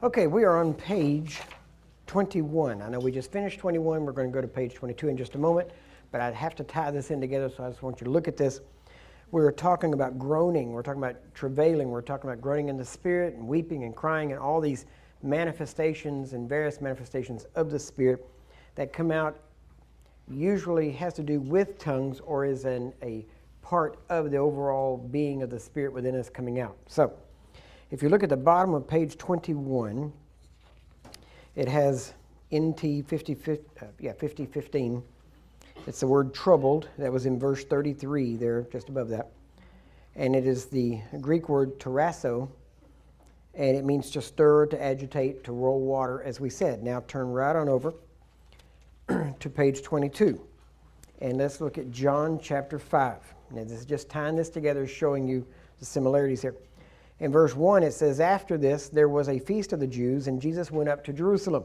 Okay, we are on page 21. I know we just finished 21. We're going to go to page 22 in just a moment, but I have to tie this in together, so I just want you to look at this. We're talking about groaning. We're talking about travailing. We're talking about groaning in the Spirit and weeping and crying and all these manifestations and various manifestations of the Spirit that come out, usually has to do with tongues or is a part of the overall being of the Spirit within us coming out. So, if you look at the bottom of page 21, it has NT 5015. It's the word troubled. That was in verse 33 there, just above that. And it is the Greek word tarasso, and it means to stir, to agitate, to roll water, as we said. Now turn right on over to page 22. And let's look at John chapter 5. Now this is just tying this together, showing you the similarities here. In verse 1, it says, after this, there was a feast of the Jews, and Jesus went up to Jerusalem.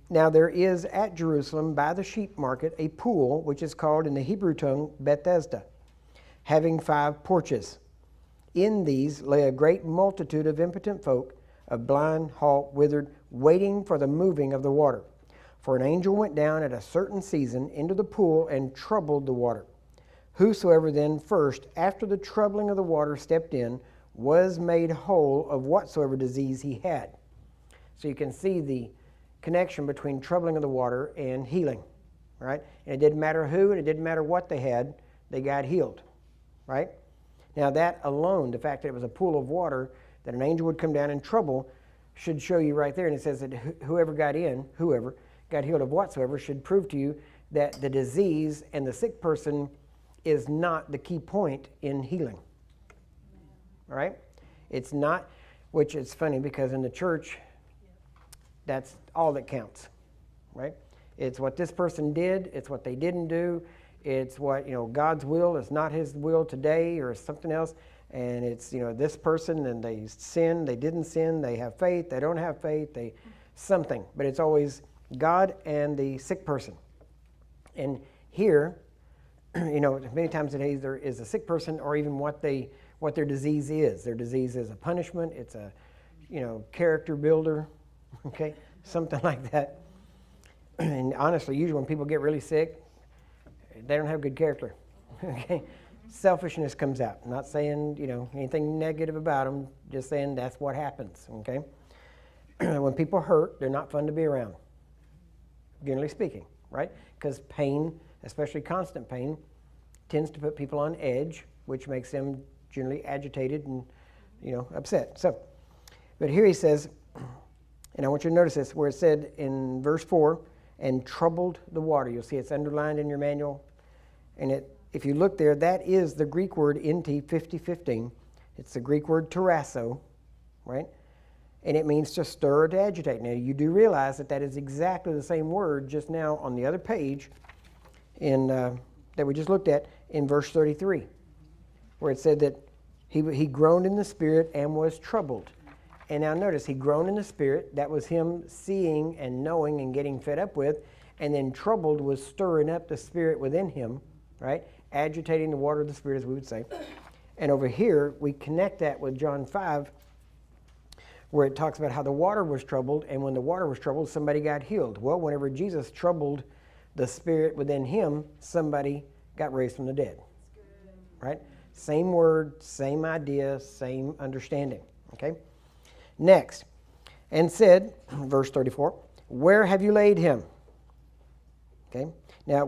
Now there is at Jerusalem, by the sheep market, a pool, which is called in the Hebrew tongue Bethesda, having 5 porches. In these lay a great multitude of impotent folk, of blind, halt, withered, waiting for the moving of the water. For an angel went down at a certain season into the pool and troubled the water. Whosoever then first, after the troubling of the water, stepped in, was made whole of whatsoever disease he had. So you can see the connection between troubling of the water and healing, right? And it didn't matter who, and it didn't matter what they had, they got healed, right? Now that alone, the fact that it was a pool of water, that an angel would come down and trouble, should show you right there. And it says that whoever got healed of whatsoever, should prove to you that the disease and the sick person is not the key point in healing. All right? It's not, which is funny because in the church, that's all that counts, right? It's what this person did, it's what they didn't do, it's what, God's will is not his will today or something else, and it's, this person, and they sin, they didn't sin, they have faith, they don't have faith, they something, but it's always God and the sick person. And here, many times today there is a sick person, or even what their disease is. Their disease is a punishment. It's a, character builder, okay, something like that. And honestly, usually when people get really sick, they don't have good character, okay. Selfishness comes out. I'm not saying, anything negative about them, just saying that's what happens, okay. When people hurt, they're not fun to be around, generally speaking, right? Because pain, especially constant pain, tends to put people on edge, which makes them generally agitated and, upset. So, but here he says, and I want you to notice this, where it said in verse 4, and troubled the water. You'll see it's underlined in your manual. And if you look there, that is the Greek word NT 5015. It's the Greek word tarasso, right? And it means to stir or to agitate. Now, you do realize that is exactly the same word just now on the other page in that we just looked at in verse 33, where it said that he groaned in the Spirit and was troubled. And now notice, he groaned in the Spirit. That was him seeing and knowing and getting fed up with. And then troubled was stirring up the Spirit within him, right? Agitating the water of the Spirit, as we would say. And over here, we connect that with John 5, where it talks about how the water was troubled. And when the water was troubled, somebody got healed. Well, whenever Jesus troubled the Spirit within him, somebody got raised from the dead, right? Same word, same idea, same understanding, okay? Next, and said, verse 34, where have you laid him? Okay, now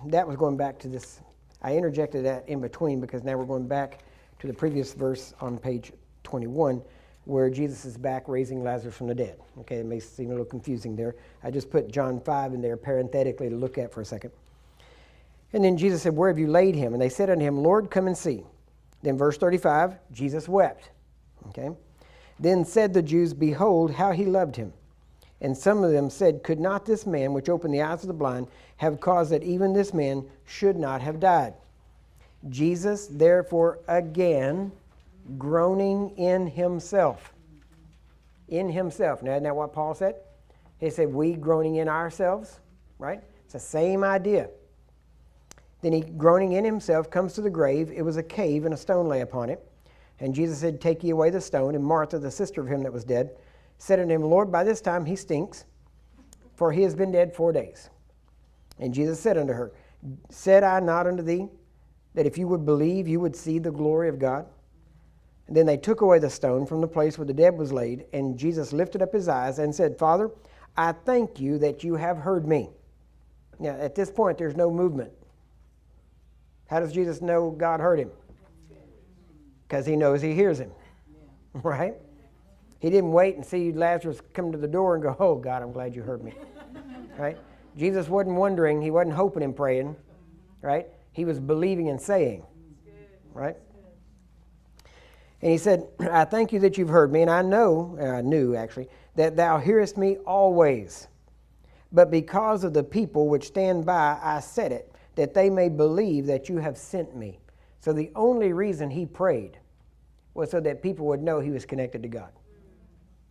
that was going back to this. I interjected that in between because now we're going back to the previous verse on page 21 where Jesus is back raising Lazarus from the dead. Okay, it may seem a little confusing there. I just put John 5 in there parenthetically to look at for a second. And then Jesus said, where have you laid him? And they said unto him, Lord, come and see. Then verse 35, Jesus wept. Okay. Then said the Jews, behold, how he loved him. And some of them said, could not this man, which opened the eyes of the blind, have caused that even this man should not have died? Jesus, therefore, again, groaning in himself. In himself. Now, isn't that what Paul said? He said, we groaning in ourselves, right? It's the same idea. Then he, groaning in himself, comes to the grave. It was a cave, and a stone lay upon it. And Jesus said, take ye away the stone. And Martha, the sister of him that was dead, said unto him, Lord, by this time he stinks, for he has been dead 4 days. And Jesus said unto her, said I not unto thee, that if you would believe, you would see the glory of God? And then they took away the stone from the place where the dead was laid, and Jesus lifted up his eyes and said, Father, I thank you that you have heard me. Now, at this point, there's no movement. How does Jesus know God heard him? Because he knows he hears him, right? He didn't wait and see Lazarus come to the door and go, oh, God, I'm glad you heard me, right? Jesus wasn't wondering. He wasn't hoping and praying, right? He was believing and saying, right? And he said, I thank you that you've heard me, and I knew actually, that thou hearest me always. But because of the people which stand by, I said it, that they may believe that you have sent me. So the only reason he prayed was so that people would know he was connected to God.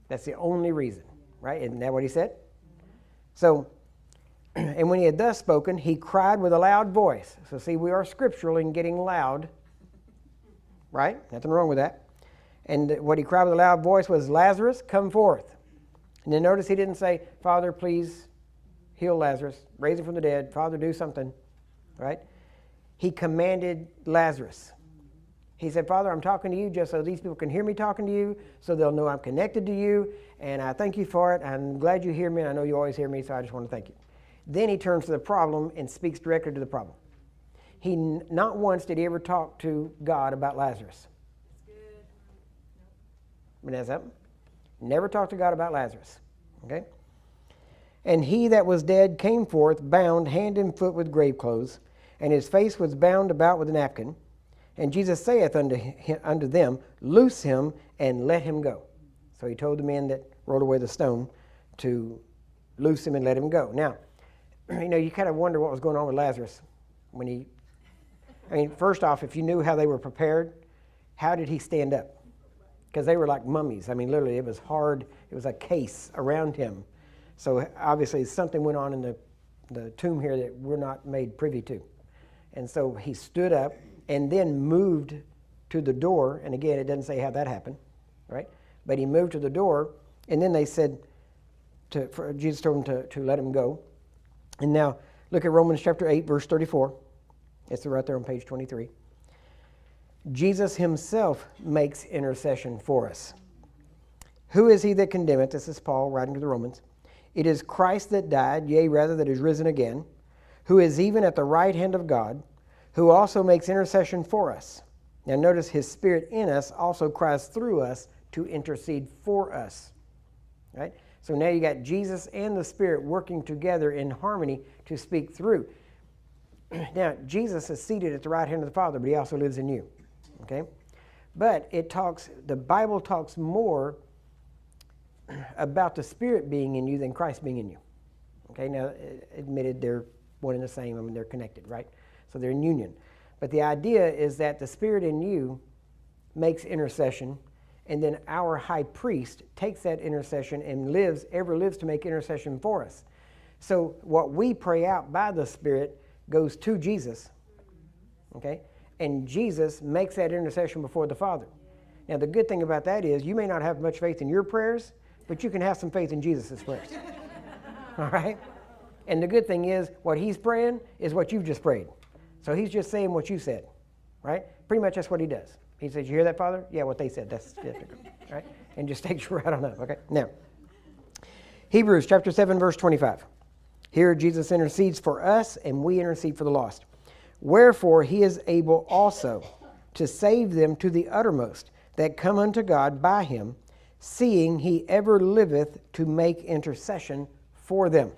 That's the only reason, right? Isn't that what he said? So, and when he had thus spoken, he cried with a loud voice. So see, we are scriptural in getting loud, right? Nothing wrong with that. And what he cried with a loud voice was, Lazarus, come forth. And then notice he didn't say, Father, please heal Lazarus, raise him from the dead. Father, do something, right? He commanded Lazarus. He said, Father, I'm talking to you just so these people can hear me talking to you, so they'll know I'm connected to you, and I thank you for it. I'm glad you hear me, and I know you always hear me, so I just want to thank you. Then he turns to the problem and speaks directly to the problem. He not once did he ever talk to God about Lazarus. That's something. Never talked to God about Lazarus. Okay? And he that was dead came forth, bound hand and foot with grave clothes, and his face was bound about with a napkin. And Jesus saith unto them, loose him and let him go. So he told the men that rolled away the stone to loose him and let him go. Now, you kind of wonder what was going on with Lazarus when first off, if you knew how they were prepared, how did he stand up? Because they were like mummies. Literally, it was hard. It was a case around him. So obviously something went on in the tomb here that we're not made privy to. And so he stood up and then moved to the door. And again, it doesn't say how that happened, right? But he moved to the door, and then they said, Jesus told him to let him go. And now look at Romans chapter 8, verse 34. It's right there on page 23. Jesus himself makes intercession for us. Who is he that condemneth? This is Paul writing to the Romans. It is Christ that died, yea, rather that is risen again, who is even at the right hand of God, who also makes intercession for us. Now notice his Spirit in us also cries through us to intercede for us. Right? So now you got Jesus and the Spirit working together in harmony to speak through. Now, Jesus is seated at the right hand of the Father, but he also lives in you. Okay? But the Bible talks more about the Spirit being in you than Christ being in you. Okay? Now, admitted they're one and the same. They're connected, right? So they're in union. But the idea is that the Spirit in you makes intercession, and then our high priest takes that intercession and ever lives to make intercession for us. So what we pray out by the Spirit goes to Jesus, okay? And Jesus makes that intercession before the Father. Now, the good thing about that is you may not have much faith in your prayers, but you can have some faith in Jesus' prayers. All right? And the good thing is what he's praying is what you've just prayed. So he's just saying what you said, right? Pretty much that's what he does. He says, you hear that, Father? Yeah, what they said. That's right? And just takes you right on up, okay? Now, Hebrews chapter 7, verse 25. Here Jesus intercedes for us, and we intercede for the lost. Wherefore he is able also to save them to the uttermost that come unto God by him, seeing he ever liveth to make intercession for them.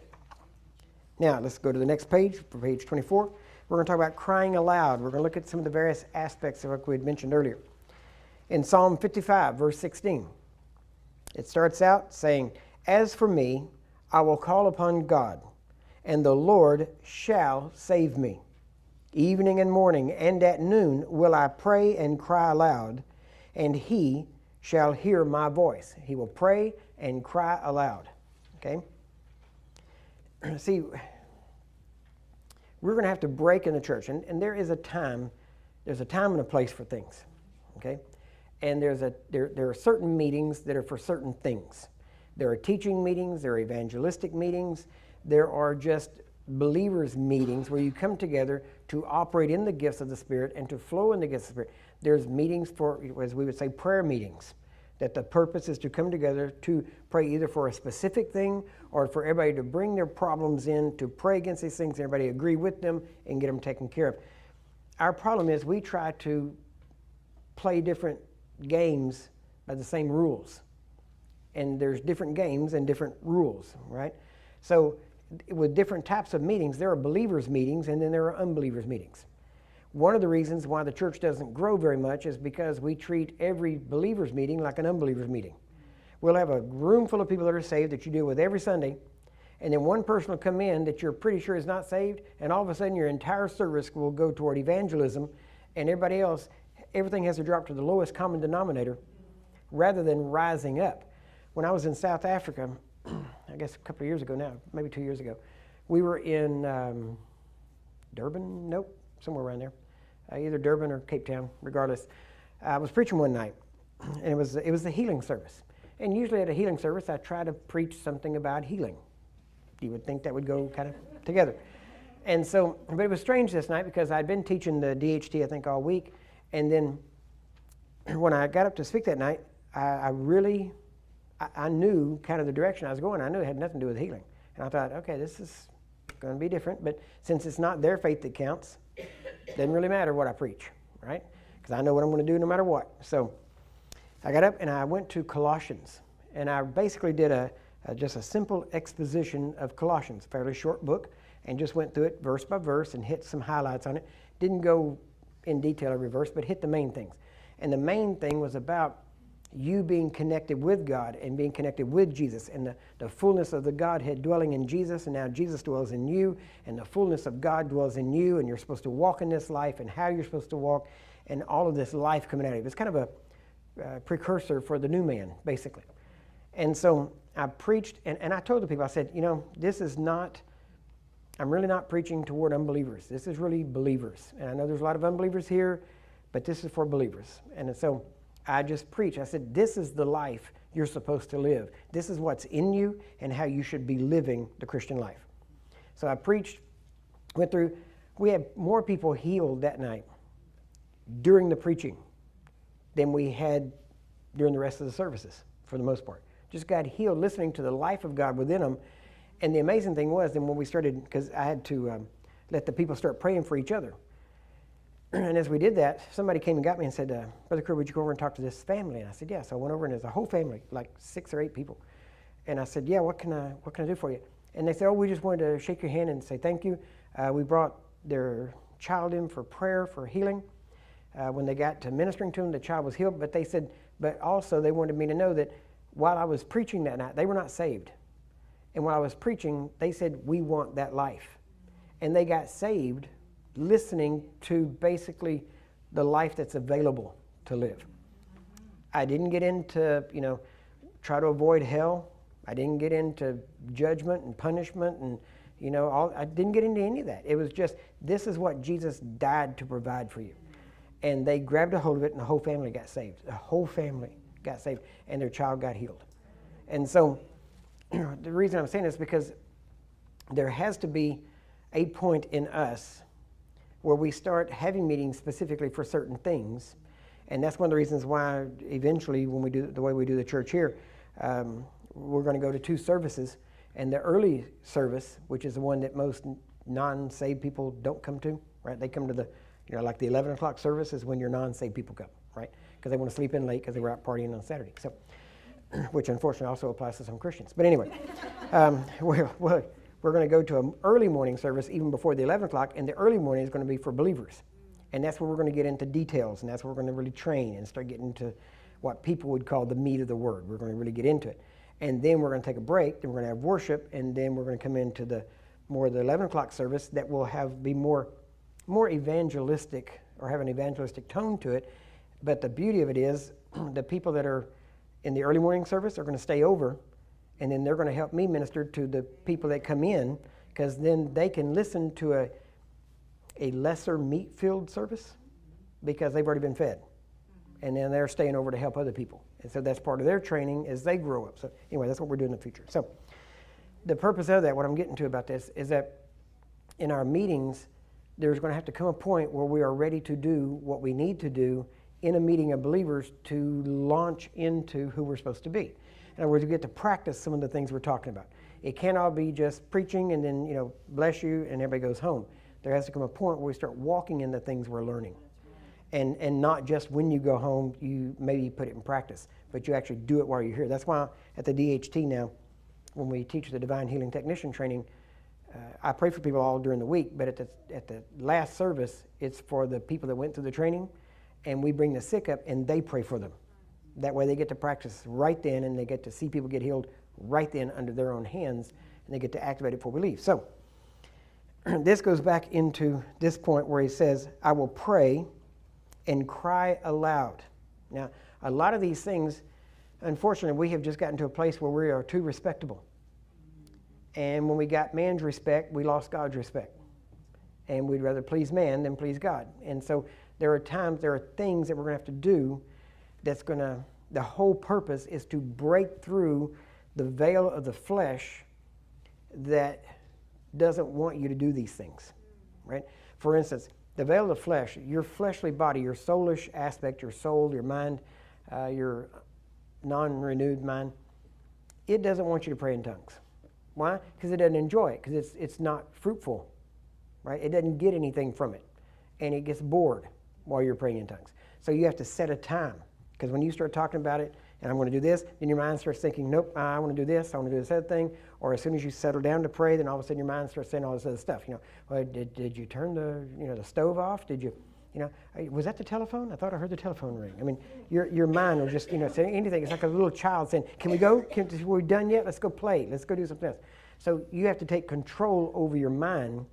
Now, let's go to the next page, page 24. We're going to talk about crying aloud. We're going to look at some of the various aspects of what we had mentioned earlier. In Psalm 55, verse 16, it starts out saying, As for me, I will call upon God, and the Lord shall save me. evening and morning, and at noon will I pray and cry aloud, and he shall hear my voice. He will pray and cry aloud. Okay? See, we're going to have to break in the church, and there's a time and a place for things. Okay? And there are certain meetings that are for certain things. There are teaching meetings, there are evangelistic meetings, there are just believers meetings where you come together to operate in the gifts of the Spirit and to flow in the gifts of the Spirit. There's meetings for, as we would say, prayer meetings, that the purpose is to come together to pray either for a specific thing or for everybody to bring their problems in, to pray against these things, and everybody agree with them and get them taken care of. Our problem is we try to play different games by the same rules. And there's different games and different rules, right? So with different types of meetings, there are believers meetings and then there are unbelievers meetings. One of the reasons why the church doesn't grow very much is because we treat every believers meeting like an unbelievers meeting. We'll have a room full of people that are saved that you deal with every Sunday, and then one person will come in that you're pretty sure is not saved, and all of a sudden your entire service will go toward evangelism, and everybody else, everything has to drop to the lowest common denominator rather than rising up. When I was in South Africa, I guess a couple of years ago now, maybe 2 years ago, we were in Durban? Nope, somewhere around there. Either Durban or Cape Town, regardless. I was preaching one night, and it was the healing service. And usually at a healing service, I try to preach something about healing. You would think that would go kind of together. And so, but it was strange this night because I'd been teaching the DHT, I think, all week. And then when I got up to speak that night, I knew kind of the direction I was going. I knew it had nothing to do with healing. And I thought, okay, this is going to be different. But since it's not their faith that counts, it doesn't really matter what I preach, right? Because I know what I'm going to do no matter what. So I got up and I went to Colossians. And I basically did just a simple exposition of Colossians, a fairly short book, and just went through it verse by verse and hit some highlights on it. Didn't go in detail every verse, but hit the main things. And the main thing was about you being connected with God and being connected with Jesus and the fullness of the Godhead dwelling in Jesus, and now Jesus dwells in you and the fullness of God dwells in you, and you're supposed to walk in this life and how you're supposed to walk and all of this life coming out of you. It's kind of a precursor for the new man, basically. And so I preached, and I told the people, I said, this is not, I'm really not preaching toward unbelievers. This is really believers. And I know there's a lot of unbelievers here, but this is for believers. And so I just preached. I said, this is the life you're supposed to live. This is what's in you and how you should be living the Christian life. So I preached, went through. We had more people healed that night during the preaching than we had during the rest of the services, for the most part. Just got healed listening to the life of God within them. And the amazing thing was, then when we started, because I had to let the people start praying for each other. And as we did that, somebody came and got me and said, Brother Kerr, would you go over and talk to this family? And I said, yeah. So I went over, and there's a whole family, like 6 or 8 people. And I said, yeah, what can I do for you? And they said, oh, we just wanted to shake your hand and say thank you. We brought their child in for prayer, for healing. When they got to ministering to him, the child was healed. But they said, but also they wanted me to know that while I was preaching that night, they were not saved. And while I was preaching, they said, we want that life. And they got saved listening to basically the life that's available to live. I didn't get into, try to avoid hell. I didn't get into judgment and punishment and, I didn't get into any of that. It was just, this is what Jesus died to provide for you. And they grabbed a hold of it, and the whole family got saved. The whole family got saved, and their child got healed. And so the reason I'm saying this is because there has to be a point in us where we start having meetings specifically for certain things. And that's one of the reasons why eventually when we do the way we do the church here, we're going to go to 2 services. And the early service, which is the one that most non-saved people don't come to, right? They come to the, like the 11 o'clock service is when your non-saved people come, right? Because they want to sleep in late because they were out partying on Saturday. So, which unfortunately also applies to some Christians. But anyway, we're going to go to an early morning service even before the 11 o'clock, and the early morning is going to be for believers. And that's where we're going to get into details, and that's where we're going to really train and start getting into what people would call the meat of the word. We're going to really get into it. And then we're going to take a break, then we're going to have worship, and then we're going to come into the 11 o'clock service that will be more more evangelistic or have an evangelistic tone to it. But the beauty of it is the people that are in the early morning service are going to stay over, and then they're going to help me minister to the people that come in, because then they can listen to a lesser meat-filled service because they've already been fed. And then they're staying over to help other people. And so that's part of their training as they grow up. So anyway, that's what we're doing in the future. So the purpose of that, what I'm getting to about this, is that in our meetings, there's going to have to come a point where we are ready to do what we need to do in a meeting of believers to launch into who we're supposed to be. In other words, we get to practice some of the things we're talking about. It can't all be just preaching and then, bless you, and everybody goes home. There has to come a point where we start walking in the things we're learning. And not just when you go home, you maybe put it in practice, but you actually do it while you're here. That's why at the DHT now, when we teach the Divine Healing Technician training, I pray for people all during the week, but at the last service, it's for the people that went through the training, and we bring the sick up, and they pray for them. That way they get to practice right then, and they get to see people get healed right then under their own hands, and they get to activate it before we leave. So this goes back into this point where he says, I will pray and cry aloud. Now, a lot of these things, unfortunately, we have just gotten to a place where we are too respectable. And when we got man's respect, we lost God's respect. And we'd rather please man than please God. And so there are things that we're going to have to do the whole purpose is to break through the veil of the flesh that doesn't want you to do these things, right? For instance, the veil of the flesh, your fleshly body, your soulish aspect, your soul, your mind, your non-renewed mind, it doesn't want you to pray in tongues. Why? Because it doesn't enjoy it, because it's not fruitful, right? It doesn't get anything from it, and it gets bored while you're praying in tongues. So you have to set a time, because when you start talking about it, and I'm going to do this, then your mind starts thinking, nope, I want to do this, I want to do this other thing. Or as soon as you settle down to pray, then all of a sudden your mind starts saying all this other stuff. Well, did you turn the stove off? Did you, was that the telephone? I thought I heard the telephone ring. I mean, your mind will just, say anything. It's like a little child saying, can we go? Are we done yet? Let's go play. Let's go do something else. So you have to take control over your mind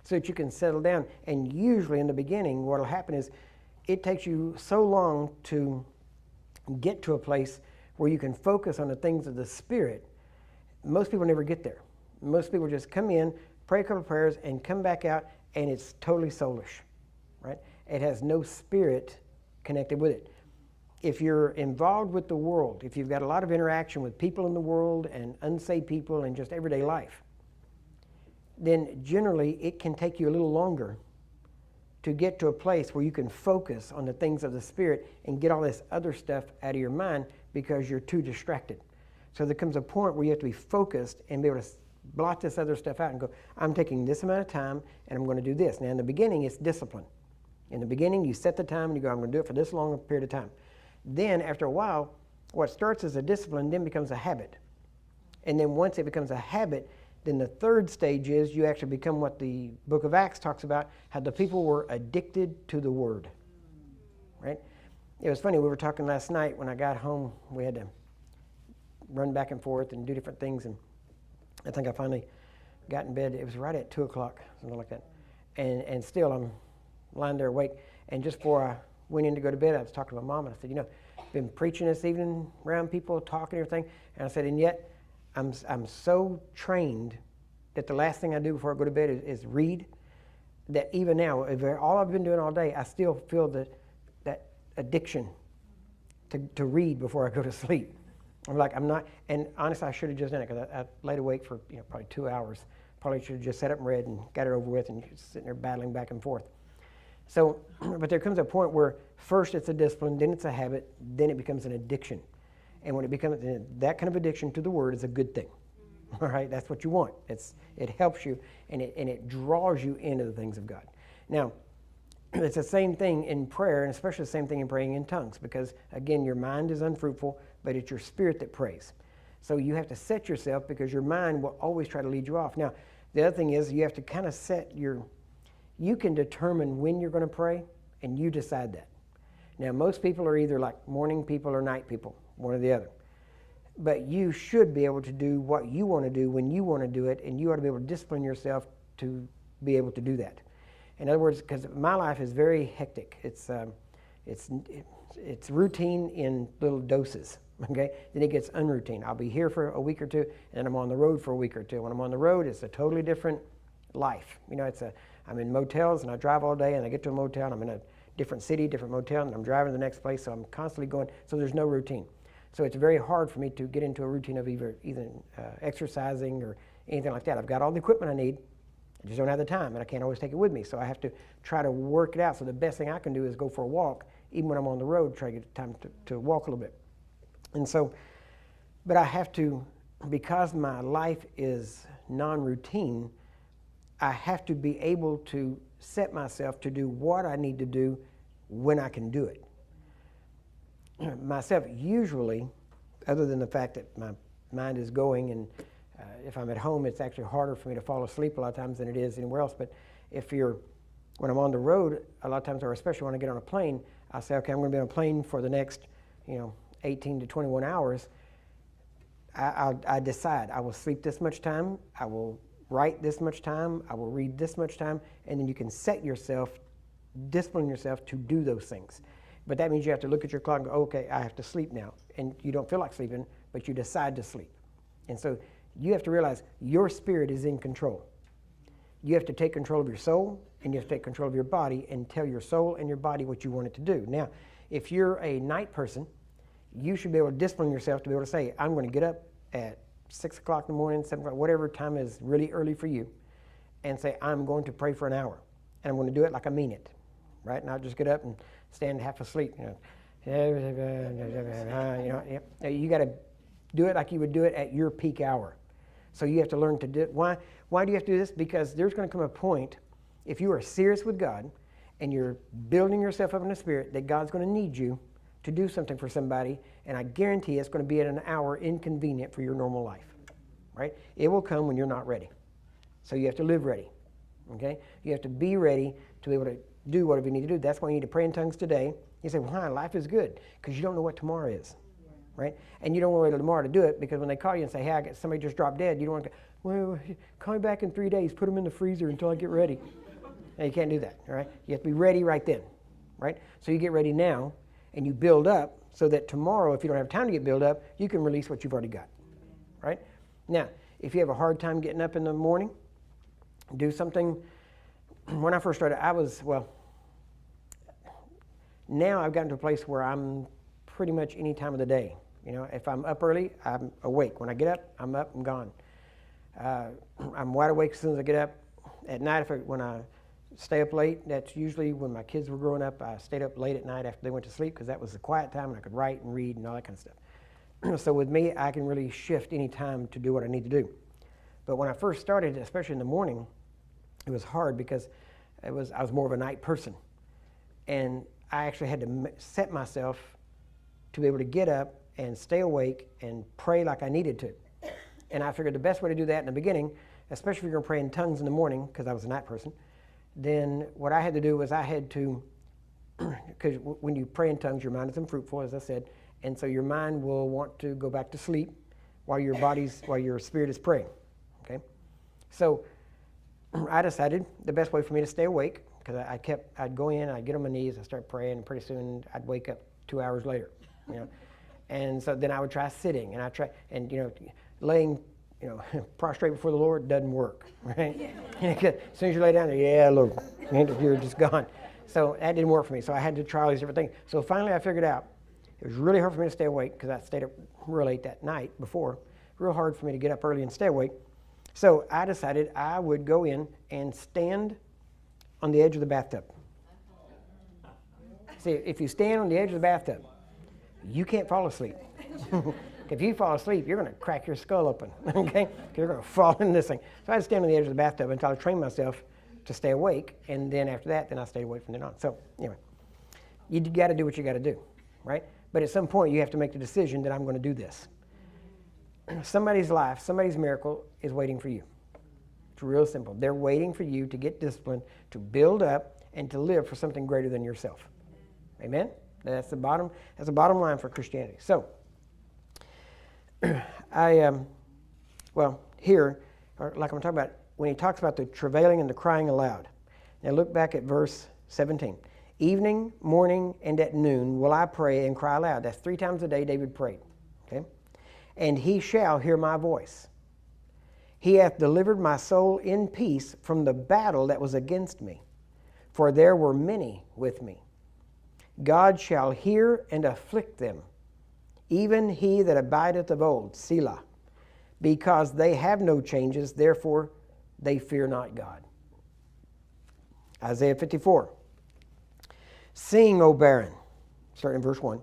so that you can settle down. And usually in the beginning, what will happen is it takes you so long to get to a place where you can focus on the things of the Spirit. Most people never get there. Most people just come in, pray a couple of prayers, and come back out, and it's totally soulish, right? It has no spirit connected with it. If you're involved with the world, if you've got a lot of interaction with people in the world and unsaved people and just everyday life, then generally it can take you a little longer to get to a place where you can focus on the things of the Spirit and get all this other stuff out of your mind because you're too distracted. So there comes a point where you have to be focused and be able to blot this other stuff out and go, I'm taking this amount of time and I'm going to do this. Now in the beginning, it's discipline. In the beginning, you set the time and you go, I'm going to do it for this long a period of time. Then after a while, what starts as a discipline then becomes a habit. And then once it becomes a habit, then the third stage is you actually become what the book of Acts talks about, how the people were addicted to the word, right? It was funny, we were talking last night when I got home, we had to run back and forth and do different things, and I think I finally got in bed. It was right at 2 o'clock, something like that, and still I'm lying there awake, and just before I went in to go to bed, I was talking to my mom, and I said, I've been preaching this evening around people, talking and everything, and I said, and yet, I'm so trained that the last thing I do before I go to bed is read, that even now, all I've been doing all day, I still feel that addiction to read before I go to sleep. I'm not, and honestly, I should have just done it because I laid awake for probably 2 hours. Probably should have just sat up and read and got it over with, and you're sitting there battling back and forth. So, but there comes a point where first it's a discipline, then it's a habit, then it becomes an addiction. And when it becomes that kind of addiction to the word is a good thing. All right, that's what you want. It helps you and it draws you into the things of God. Now, it's the same thing in prayer, and especially the same thing in praying in tongues, because again, your mind is unfruitful, but it's your spirit that prays. So you have to set yourself, because your mind will always try to lead you off. Now, the other thing is you have to kind of you can determine when you're going to pray, and you decide that. Now, most people are either like morning people or night people, one or the other. But you should be able to do what you want to do when you want to do it, and you ought to be able to discipline yourself to be able to do that. In other words, because my life is very hectic. It's routine in little doses. Okay, then it gets unroutine. I'll be here for a week or two, and then I'm on the road for a week or two. When I'm on the road, it's a totally different life. You know, I'm in motels, and I drive all day, and I get to a motel, and I'm in a different city, different motel, and I'm driving to the next place, so I'm constantly going. So there's no routine. So it's very hard for me to get into a routine of either exercising or anything like that. I've got all the equipment I need. I just don't have the time, and I can't always take it with me. So I have to try to work it out. So the best thing I can do is go for a walk, even when I'm on the road, try to get time to walk a little bit. And so, but I have to, because my life is non-routine, I have to be able to set myself to do what I need to do when I can do it. Myself, usually, other than the fact that my mind is going, and if I'm at home, it's actually harder for me to fall asleep a lot of times than it is anywhere else. But when I'm on the road, a lot of times, or especially when I get on a plane, I'll say, okay, I'm going to be on a plane for the next, 18 to 21 hours. I decide I will sleep this much time, I will write this much time, I will read this much time, and then you can set yourself, discipline yourself to do those things. But that means you have to look at your clock and go, okay, I have to sleep now. And you don't feel like sleeping, but you decide to sleep. And so you have to realize your spirit is in control. You have to take control of your soul, and you have to take control of your body and tell your soul and your body what you want it to do. Now, if you're a night person, you should be able to discipline yourself to be able to say, I'm going to get up at 6 o'clock in the morning, 7 o'clock, whatever time is really early for you, and say, I'm going to pray for an hour. And I'm going to do it like I mean it, right? Not just get up and stand half asleep. You got to do it like you would do it at your peak hour. So you have to learn to do it. Why do you have to do this? Because there's going to come a point, if you are serious with God and you're building yourself up in the Spirit, that God's going to need you to do something for somebody, and I guarantee it's going to be at an hour inconvenient for your normal life, right? It will come when you're not ready. So you have to live ready, okay? You have to be ready to be able to do whatever you need to do. That's why you need to pray in tongues today. You say, why? Life is good, because you don't know what tomorrow is, right? And you don't want to wait till tomorrow to do it, because when they call you and say, hey, somebody just dropped dead, you don't want to go, well, call me back in 3 days, put them in the freezer until I get ready. No, you can't do that, all right? You have to be ready right then, right? So you get ready now, and you build up so that tomorrow, if you don't have time to get built up, you can release what you've already got, right? Now, if you have a hard time getting up in the morning, do something. When I first started, now I've gotten to a place where I'm pretty much any time of the day. If I'm up early, I'm awake. When I get up, I'm up and gone. I'm wide awake as soon as I get up. At night, when I stay up late, that's usually when my kids were growing up. I stayed up late at night after they went to sleep, because that was the quiet time and I could write and read and all that kind of stuff. So with me, I can really shift any time to do what I need to do. But when I first started, especially in the morning, it was hard because I was more of a night person. And I actually had to set myself to be able to get up and stay awake and pray like I needed to. And I figured the best way to do that in the beginning, especially if you're going to pray in tongues in the morning, because I was a night person, then what I had to do was I had to, because when you pray in tongues, your mind is unfruitful, as I said, and so your mind will want to go back to sleep while your spirit is praying, okay? So I decided the best way for me to stay awake, because I'd go in, I'd get on my knees, I'd start praying, and pretty soon I'd wake up 2 hours later, And so then I would try sitting, and laying, prostrate before the Lord doesn't work, right? As soon as you lay down there, yeah, look, you're just gone. So that didn't work for me. So I had to try all these different things. So finally I figured out it was really hard for me to stay awake, because I stayed up real late that night before. Real hard for me to get up early and stay awake. So I decided I would go in and stand on the edge of the bathtub. See, if you stand on the edge of the bathtub, you can't fall asleep. If you fall asleep, you're going to crack your skull open, okay? You're going to fall in this thing. So I had to stand on the edge of the bathtub until I trained myself to stay awake, and then after that, then I stayed awake from then on. So anyway, you got to do what you got to do, right? But at some point, you have to make the decision that I'm going to do this. Somebody's life, somebody's miracle is waiting for you. It's real simple. They're waiting for you to get disciplined, to build up, and to live for something greater than yourself. Amen? That's the bottom line for Christianity. So, here, like I'm talking about, when he talks about the travailing and the crying aloud, Now look back at verse 17. Evening, morning, and at noon will I pray and cry aloud. That's 3 times a day David prayed. Okay? And he shall hear my voice. He hath delivered my soul in peace from the battle that was against me, for there were many with me. God shall hear and afflict them, even he that abideth of old, Selah. Because they have no changes, therefore they fear not God. Isaiah 54. Sing, O barren, starting in verse 1,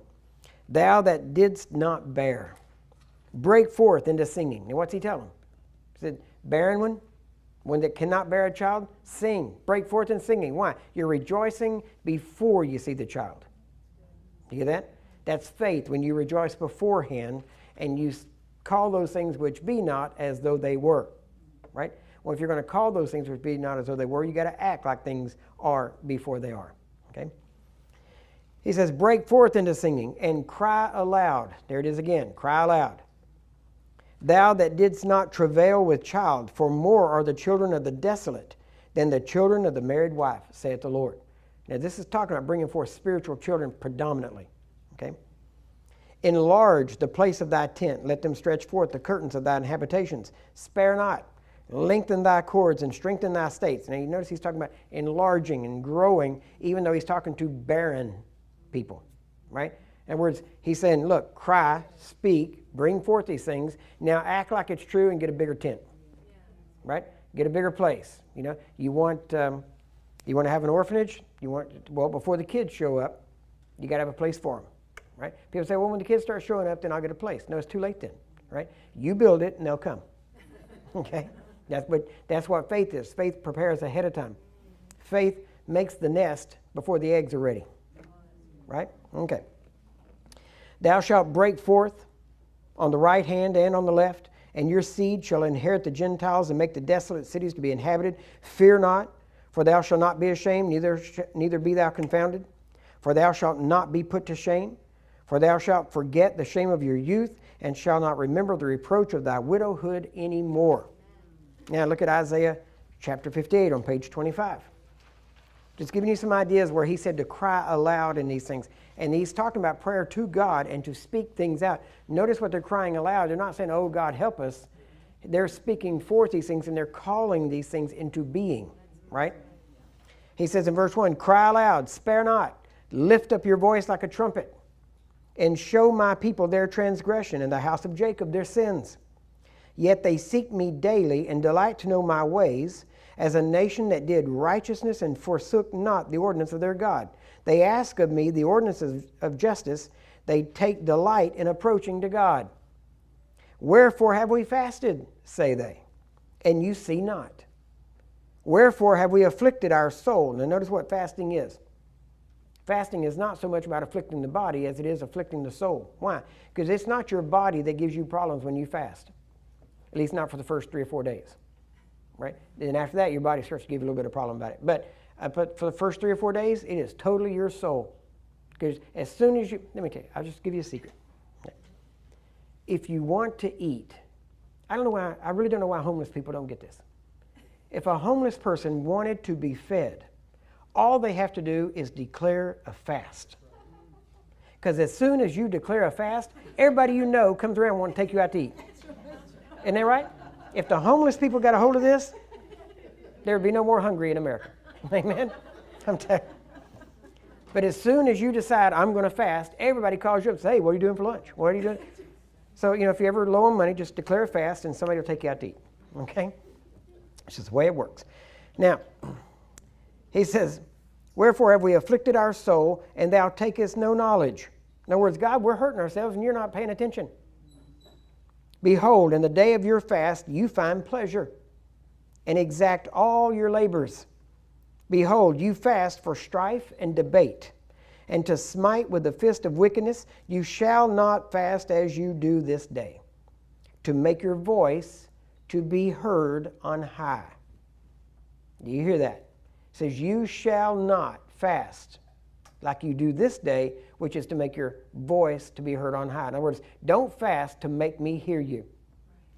thou that didst not bear, break forth into singing. Now what's he telling them? He said, barren one that cannot bear a child, sing, break forth in singing. Why? You're rejoicing before you see the child. You hear that? That's faith, when you rejoice beforehand and you call those things which be not as though they were. Right? Well, if you're going to call those things which be not as though they were, you got to act like things are before they are. Okay? He says, break forth into singing and cry aloud. There it is again. Cry aloud. Thou that didst not travail with child, for more are the children of the desolate than the children of the married wife, saith the Lord. Now this is talking about bringing forth spiritual children predominantly. Okay? Enlarge the place of thy tent. Let them stretch forth the curtains of thine habitations. Spare not. Lengthen thy cords and strengthen thy states. Now you notice he's talking about enlarging and growing, even though he's talking to barren people. Right? In other words, he's saying, look, cry, speak, bring forth these things. Now act like it's true and get a bigger tent. Right? Get a bigger place. You know, you want to have an orphanage? Well, before the kids show up, you got to have a place for them. Right? People say, well, when the kids start showing up, then I'll get a place. No, it's too late then. Right? You build it and they'll come. Okay? That's what faith is. Faith prepares ahead of time. Faith makes the nest before the eggs are ready. Right? Okay. Thou shalt break forth on the right hand and on the left, and your seed shall inherit the Gentiles and make the desolate cities to be inhabited. Fear not, for thou shalt not be ashamed, neither be thou confounded. For thou shalt not be put to shame. For thou shalt forget the shame of your youth, and shalt not remember the reproach of thy widowhood any more. Now look at Isaiah chapter 58 on page 25. Just giving you some ideas where he said to cry aloud in these things. And he's talking about prayer to God and to speak things out. Notice what they're crying aloud. They're not saying, oh, God, help us. They're speaking forth these things and they're calling these things into being. Right? He says in verse 1, cry aloud, spare not, lift up your voice like a trumpet, and show my people their transgression and the house of Jacob their sins. Yet they seek me daily and delight to know my ways, as a nation that did righteousness and forsook not the ordinance of their God. They ask of me the ordinances of justice. They take delight in approaching to God. Wherefore have we fasted, say they, and you see not? Wherefore have we afflicted our soul? Now notice what fasting is. Fasting is not so much about afflicting the body as it is afflicting the soul. Why? Because it's not your body that gives you problems when you fast. At least not for the first 3 or 4 days. Right? Then after that, your body starts to give you a little bit of problem about it. But for the first 3 or 4 days, it is totally your soul. Because as soon as you, let me tell you, I'll just give you a secret. If you want to eat, I really don't know why homeless people don't get this. If a homeless person wanted to be fed, all they have to do is declare a fast. Because as soon as you declare a fast, everybody you know comes around and wants to take you out to eat. Isn't that right? If the homeless people got a hold of this, there would be no more hungry in America. Amen? I'm telling you. But as soon as you decide, I'm going to fast, everybody calls you up and says, hey, what are you doing for lunch? What are you doing? So, if you're ever low on money, just declare a fast and somebody will take you out to eat. Okay? It's just the way it works. Now, he says, wherefore have we afflicted our soul, and thou takest no knowledge. In other words, God, we're hurting ourselves and you're not paying attention. Behold, in the day of your fast you find pleasure, and exact all your labors. Behold, you fast for strife and debate, and to smite with the fist of wickedness. You shall not fast as you do this day, to make your voice to be heard on high. Do you hear that? It says, you shall not fast like you do this day, which is to make your voice to be heard on high. In other words, don't fast to make me hear you.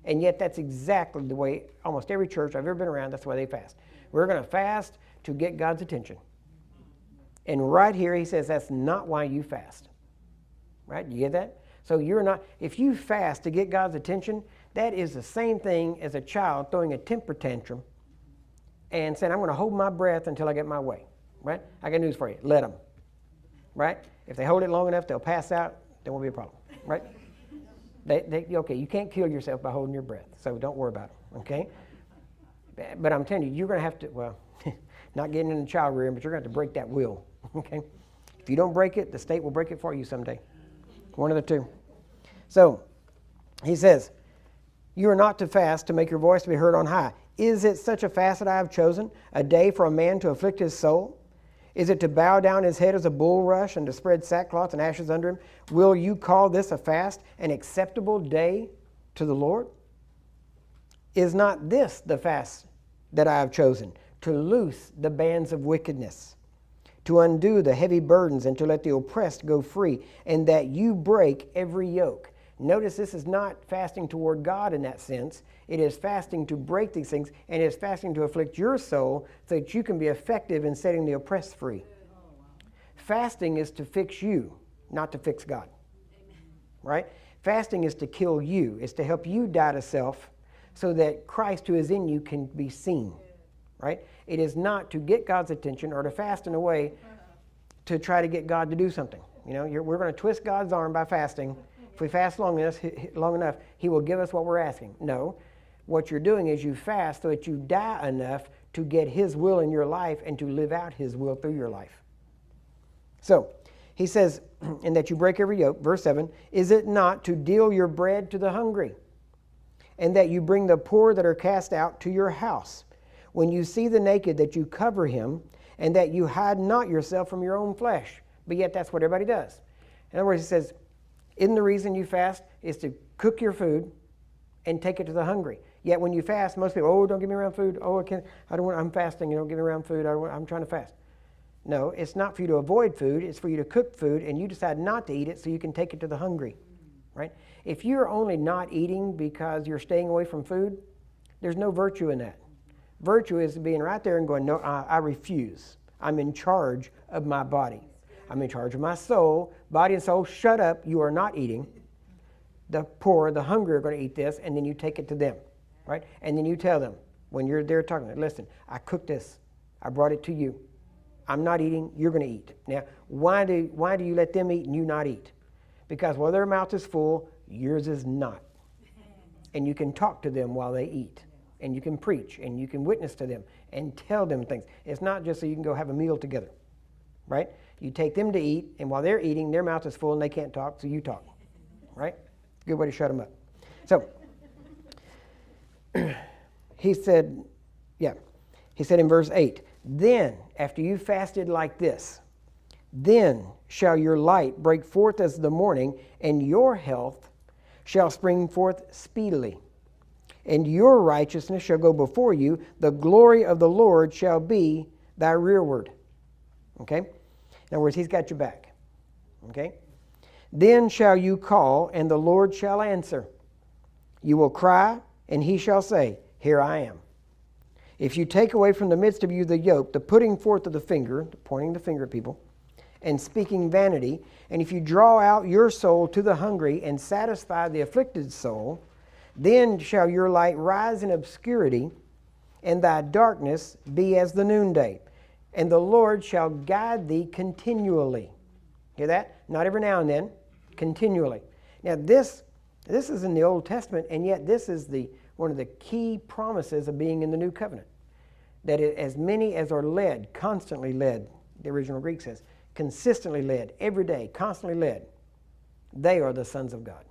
And yet that's exactly the way almost every church I've ever been around, that's the way they fast. We're going to fast to get God's attention. And right here he says that's not why you fast. Right? You get that? So you're not, if you fast to get God's attention, that is the same thing as a child throwing a temper tantrum and saying, I'm going to hold my breath until I get my way. Right? I got news for you. Let them. Right? If they hold it long enough, they'll pass out. There won't be a problem. Right? Okay, you can't kill yourself by holding your breath, so don't worry about it. Okay? But I'm telling you, you're going to have to, well, not getting in the child rearing, but you're going to have to break that will. Okay? If you don't break it, the state will break it for you someday. One of the two. So, he says, you are not to fast to make your voice be heard on high. Is it such a fast that I have chosen, a day for a man to afflict his soul? Is it to bow down his head as a bulrush and to spread sackcloth and ashes under him? Will you call this a fast, an acceptable day to the Lord? Is not this the fast that I have chosen, to loose the bands of wickedness, to undo the heavy burdens, and to let the oppressed go free, and that you break every yoke? Notice this is not fasting toward God in that sense. It is fasting to break these things, and it is fasting to afflict your soul so that you can be effective in setting the oppressed free. Fasting is to fix you, not to fix God. Right? Fasting is to kill you. It's to help you die to self so that Christ who is in you can be seen. Right? It is not to get God's attention or to fast in a way to try to get God to do something. You know, we're going to twist God's arm by fasting. If we fast long enough, he will give us what we're asking. No. What you're doing is you fast so that you die enough to get his will in your life and to live out his will through your life. So, he says, and that you break every yoke, verse 7, is it not to deal your bread to the hungry, and that you bring the poor that are cast out to your house? When you see the naked, that you cover him, and that you hide not yourself from your own flesh. But yet that's what everybody does. In other words, he says, isn't the reason you fast is to cook your food and take it to the hungry? Yet when you fast, most people, oh, don't give me around food. Oh, I'm fasting. You don't give me around food. I'm trying to fast. No, it's not for you to avoid food. It's for you to cook food, and you decide not to eat it so you can take it to the hungry. Right? If you're only not eating because you're staying away from food, there's no virtue in that. Virtue is being right there and going, no, I refuse. I'm in charge of my body. I'm in charge of my soul. Body and soul, shut up. You are not eating. The poor, the hungry are going to eat this, and then you take it to them. Right? And then you tell them, when you're there talking, listen, I cooked this. I brought it to you. I'm not eating. You're going to eat. Now, why do you let them eat and you not eat? Because while their mouth is full, yours is not. And you can talk to them while they eat. And you can preach. And you can witness to them. And tell them things. It's not just so you can go have a meal together. Right? You take them to eat. And while they're eating, their mouth is full and they can't talk. So you talk. Right? Good way to shut them up. So, he said in verse 8, then, after you fasted like this, then shall your light break forth as the morning, and your health shall spring forth speedily. And your righteousness shall go before you. The glory of the Lord shall be thy rearward. Okay? In other words, he's got your back. Okay? Then shall you call, and the Lord shall answer. You will cry, and he shall say, here I am. If you take away from the midst of you the yoke, the putting forth of the finger, pointing the finger at people, and speaking vanity, and if you draw out your soul to the hungry and satisfy the afflicted soul, then shall your light rise in obscurity, and thy darkness be as the noonday. And the Lord shall guide thee continually. Hear that? Not every now and then, continually. Now this is in the Old Testament, and yet this is one of the key promises of being in the New Covenant. That as many as are led, constantly led, the original Greek says, consistently led, every day, constantly led, they are the sons of God.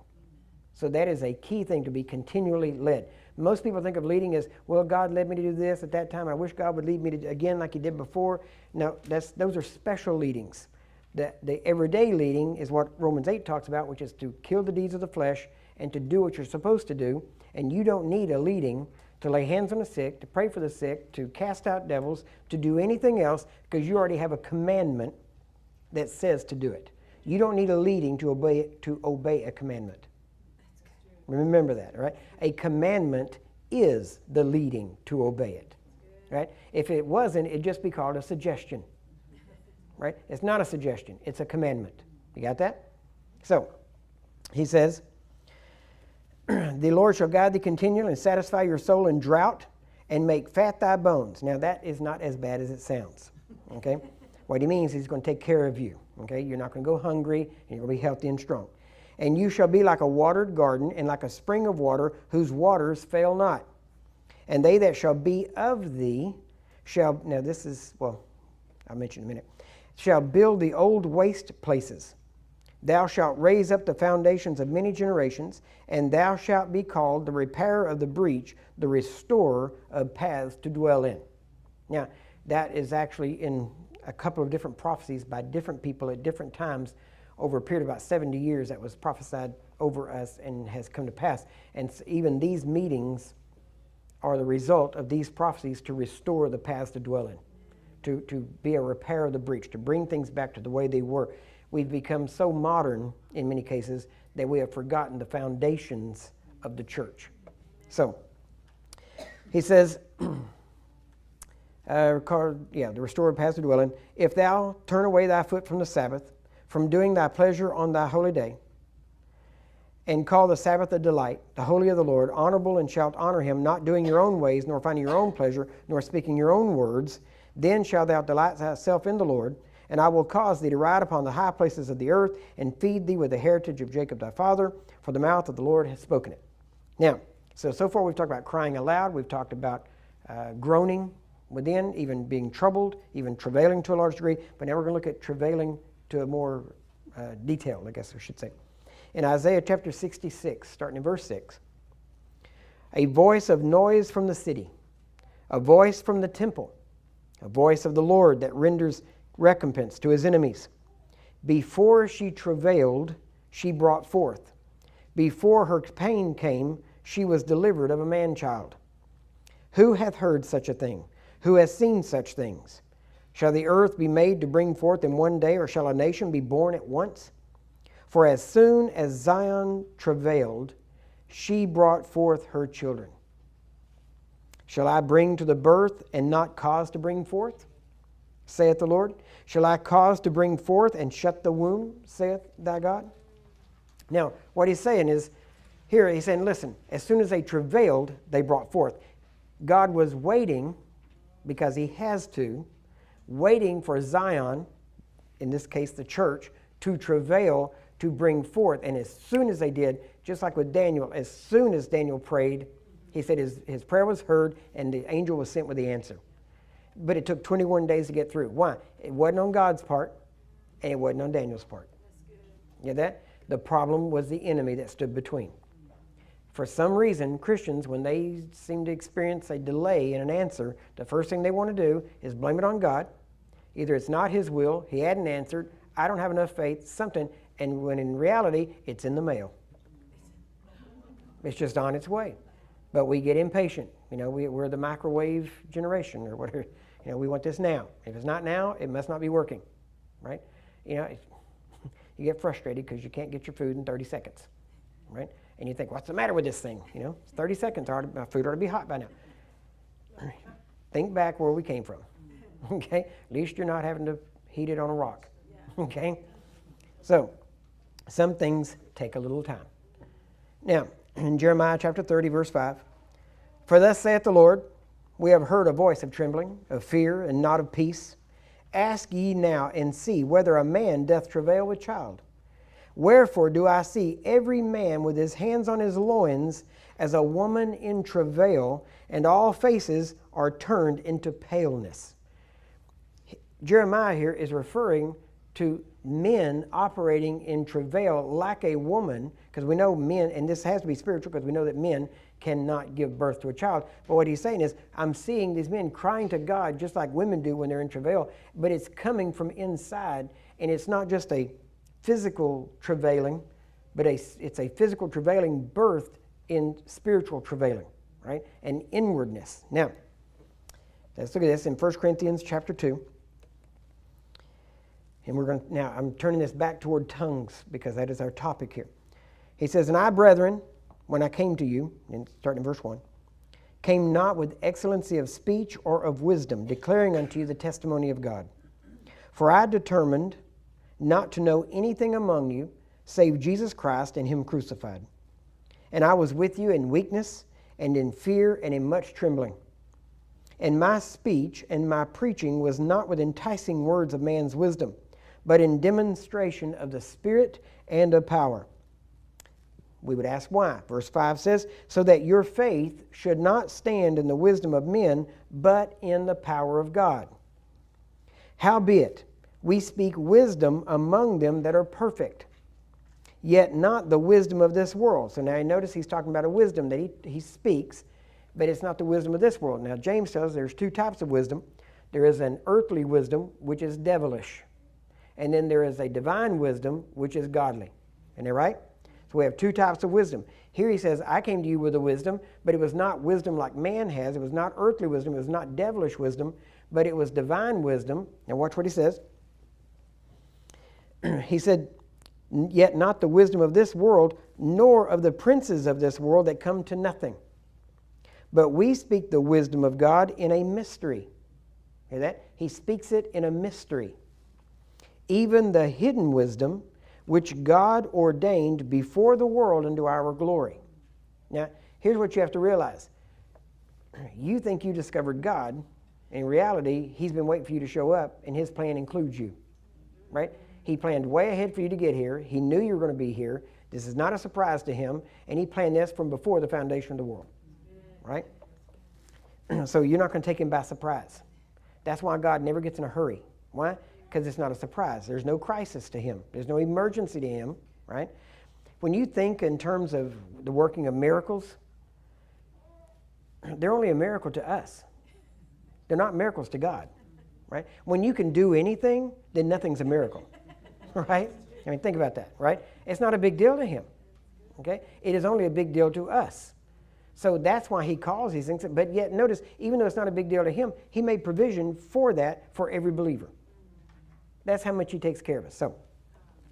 So that is a key thing, to be continually led. Most people think of leading as, well, God led me to do this at that time. I wish God would lead me to again like he did before. No, those are special leadings. The everyday leading is what Romans 8 talks about, which is to kill the deeds of the flesh and to do what you're supposed to do. And you don't need a leading to lay hands on the sick, to pray for the sick, to cast out devils, to do anything else, because you already have a commandment that says to do it. You don't need a leading to obey a commandment. Remember that, all right? A commandment is the leading to obey it. right? If it wasn't, it'd just be called a suggestion, right? It's not a suggestion. It's a commandment. You got that? So, he says, the Lord shall guide thee continually and satisfy your soul in drought and make fat thy bones. Now, that is not as bad as it sounds, okay? What he means is he's going to take care of you, okay? You're not going to go hungry, and you're going to be healthy and strong. And you shall be like a watered garden and like a spring of water whose waters fail not. And they that shall be of thee shall, now this is, well, I'll mention in a minute, shall build the old waste places. Thou shalt raise up the foundations of many generations, and thou shalt be called the repairer of the breach, the restorer of paths to dwell in. Now, that is actually in a couple of different prophecies by different people at different times over a period of about 70 years that was prophesied over us and has come to pass. And even these meetings are the result of these prophecies to restore the paths to dwell in, to be a repair of the breach, to bring things back to the way they were. We've become so modern in many cases that we have forgotten the foundations of the church. So, he says, the restored paths to dwell in, if thou turn away thy foot from the Sabbath, from doing thy pleasure on thy holy day, and call the Sabbath a delight, the holy of the Lord, honorable, and shalt honor him, not doing your own ways, nor finding your own pleasure, nor speaking your own words, then shalt thou delight thyself in the Lord, and I will cause thee to ride upon the high places of the earth, and feed thee with the heritage of Jacob thy father, for the mouth of the Lord hath spoken it. Now, so far we've talked about crying aloud, we've talked about groaning within, even being troubled, even travailing to a large degree, but now we're going to look at travailing to a more detail, I guess I should say. In Isaiah chapter 66, starting in verse 6, a voice of noise from the city, a voice from the temple, a voice of the Lord that renders recompense to his enemies. Before she travailed, she brought forth. Before her pain came, she was delivered of a man-child. Who hath heard such a thing? Who has seen such things? Shall the earth be made to bring forth in one day, or shall a nation be born at once? For as soon as Zion travailed, she brought forth her children. Shall I bring to the birth and not cause to bring forth? Saith the Lord. Shall I cause to bring forth and shut the womb, saith thy God? Now, what he's saying is, here he's saying, listen, as soon as they travailed, they brought forth. God was waiting, because he has to, waiting for Zion, in this case the church, to travail, to bring forth. And as soon as they did, just like with Daniel, as soon as Daniel prayed, he said his prayer was heard and the angel was sent with the answer. But it took 21 days to get through. Why? It wasn't on God's part, and it wasn't on Daniel's part. You get that? The problem was the enemy that stood between. For some reason, Christians, when they seem to experience a delay in an answer, the first thing they want to do is blame it on God. Either it's not his will, he hadn't answered, I don't have enough faith, something, and when in reality, it's in the mail. It's just on its way. But we get impatient. You know, we're the microwave generation or whatever. You know, we want this now. If it's not now, it must not be working, right? You know, you get frustrated because you can't get your food in 30 seconds, right? And you think, what's the matter with this thing? You know, it's 30 seconds. My food ought to be hot by now. Think back where we came from, okay? At least you're not having to heat it on a rock, okay? So, some things take a little time. Now, in Jeremiah chapter 30, verse 5, for thus saith the Lord, we have heard a voice of trembling, of fear, and not of peace. Ask ye now and see whether a man doth travail with child. Wherefore do I see every man with his hands on his loins as a woman in travail, and all faces are turned into paleness. Jeremiah here is referring to men operating in travail like a woman, because we know men, and this has to be spiritual because we know that men cannot give birth to a child. But what he's saying is, I'm seeing these men crying to God just like women do when they're in travail, but it's coming from inside, and it's not just a physical travailing, but it's a physical travailing birthed in spiritual travailing, right? And inwardness. Now, let's look at this in 1 Corinthians chapter 2. And now I'm turning this back toward tongues because that is our topic here. He says, and I, brethren, when I came to you, and starting in verse 1, came not with excellency of speech or of wisdom, declaring unto you the testimony of God. For I determined not to know anything among you, save Jesus Christ and him crucified. And I was with you in weakness, and in fear, and in much trembling. And my speech and my preaching was not with enticing words of man's wisdom, but in demonstration of the Spirit and of power. We would ask why. Verse 5 says, so that your faith should not stand in the wisdom of men, but in the power of God. Howbeit, we speak wisdom among them that are perfect, yet not the wisdom of this world. So now you notice he's talking about a wisdom that he speaks, but it's not the wisdom of this world. Now James tells us there's two types of wisdom. There is an earthly wisdom, which is devilish. And then there is a divine wisdom, which is godly. Isn't that right? So we have two types of wisdom. Here he says, I came to you with a wisdom, but it was not wisdom like man has. It was not earthly wisdom. It was not devilish wisdom, but it was divine wisdom. Now watch what he says. He said, yet not the wisdom of this world, nor of the princes of this world that come to nothing. But we speak the wisdom of God in a mystery. Hear that? He speaks it in a mystery. Even the hidden wisdom, which God ordained before the world unto our glory. Now, here's what you have to realize. You think you discovered God. In reality, he's been waiting for you to show up, and his plan includes you. Right? He planned way ahead for you to get here. He knew you were going to be here. This is not a surprise to him, and he planned this from before the foundation of the world. Right? So you're not going to take him by surprise. That's why God never gets in a hurry. Why? Because it's not a surprise. There's no crisis to him. There's no emergency to him, right? When you think in terms of the working of miracles, they're only a miracle to us. They're not miracles to God, right? When you can do anything, then nothing's a miracle, right? I mean, think about that, right? It's not a big deal to him, okay? It is only a big deal to us. So that's why he calls these things. But yet, notice, even though it's not a big deal to him, he made provision for that for every believer. That's how much he takes care of us. So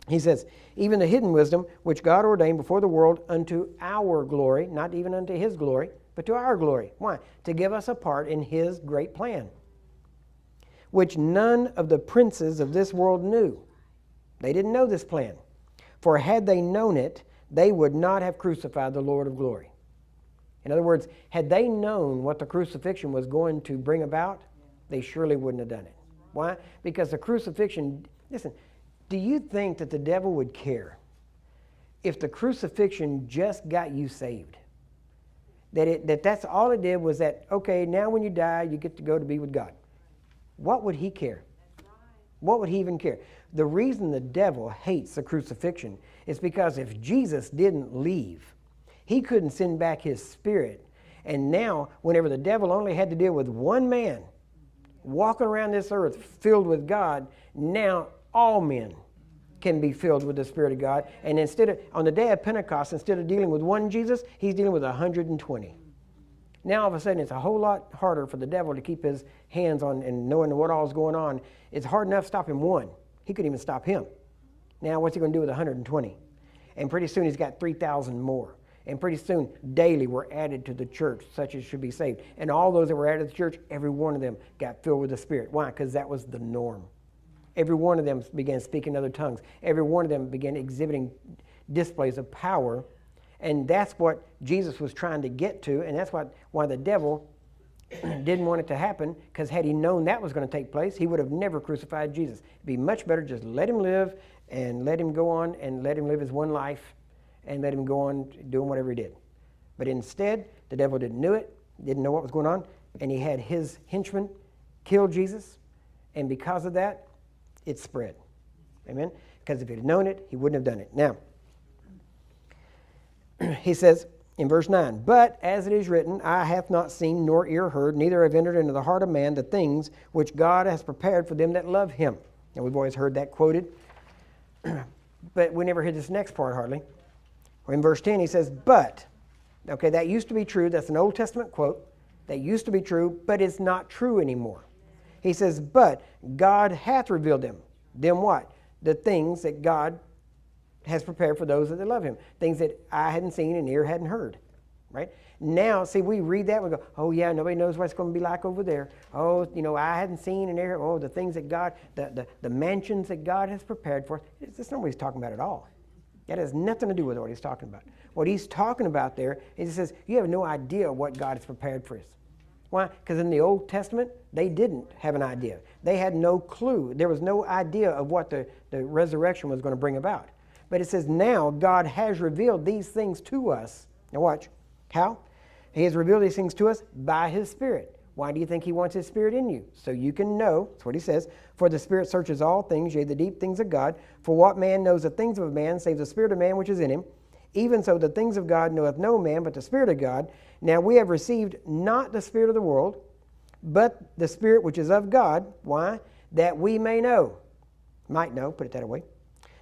he says, even the hidden wisdom, which God ordained before the world unto our glory, not even unto his glory, but to our glory. Why? To give us a part in his great plan, which none of the princes of this world knew. They didn't know this plan. For had they known it, they would not have crucified the Lord of glory. In other words, had they known what the crucifixion was going to bring about, they surely wouldn't have done it. Why? Because the crucifixion, listen, do you think that the devil would care if the crucifixion just got you saved? That's all it did was that, okay, now when you die, you get to go to be with God. What would he care? What would he even care? The reason the devil hates the crucifixion is because if Jesus didn't leave, he couldn't send back his spirit. And now, whenever the devil only had to deal with one man walking around this earth filled with God, now all men can be filled with the Spirit of God. And instead of, on the day of Pentecost, instead of dealing with one Jesus, he's dealing with 120. Now all of a sudden it's a whole lot harder for the devil to keep his hands on and knowing what all is going on. It's hard enough stopping one. He couldn't even stop him. Now what's he going to do with 120? And pretty soon he's got 3,000 more. And pretty soon, daily, were added to the church, such as should be saved. And all those that were added to the church, every one of them got filled with the Spirit. Why? Because that was the norm. Every one of them began speaking other tongues. Every one of them began exhibiting displays of power. And that's what Jesus was trying to get to. And that's why the devil didn't want it to happen, because had he known that was going to take place, he would have never crucified Jesus. It'd be much better just let him live and let him go on and let him live his one life and let him go on doing whatever he did. But instead, the devil didn't know it, didn't know what was going on, and he had his henchmen kill Jesus, and because of that, it spread. Amen? Because if he had known it, he wouldn't have done it. Now, he says in verse 9, but as it is written, eye hath not seen nor ear heard, neither have entered into the heart of man the things which God has prepared for them that love him. And we've always heard that quoted, but we never heard this next part hardly. In verse 10, he says, but, okay, that used to be true. That's an Old Testament quote. That used to be true, but it's not true anymore. He says, but God hath revealed them. Them what? The things that God has prepared for those that love him. Things that eye hadn't seen and ear hadn't heard. right? Now, see, we read that, we go, oh yeah, nobody knows what it's going to be like over there. Oh, I hadn't seen and there. Oh, the things that God, the mansions that God has prepared for us. That's not what he's talking about at all. That has nothing to do with what he's talking about. What he's talking about there is he says, you have no idea what God has prepared for us. Why? Because in the Old Testament, they didn't have an idea. They had no clue. There was no idea of what the resurrection was going to bring about. But it says now God has revealed these things to us. Now watch. How? He has revealed these things to us by his Spirit. Why do you think he wants his Spirit in you? So you can know. That's what he says. For the Spirit searches all things, yea, the deep things of God. For what man knows the things of a man, save the spirit of man which is in him? Even so the things of God knoweth no man, but the Spirit of God. Now we have received not the spirit of the world, but the Spirit which is of God. Why? That we may know. Might know, put it that way.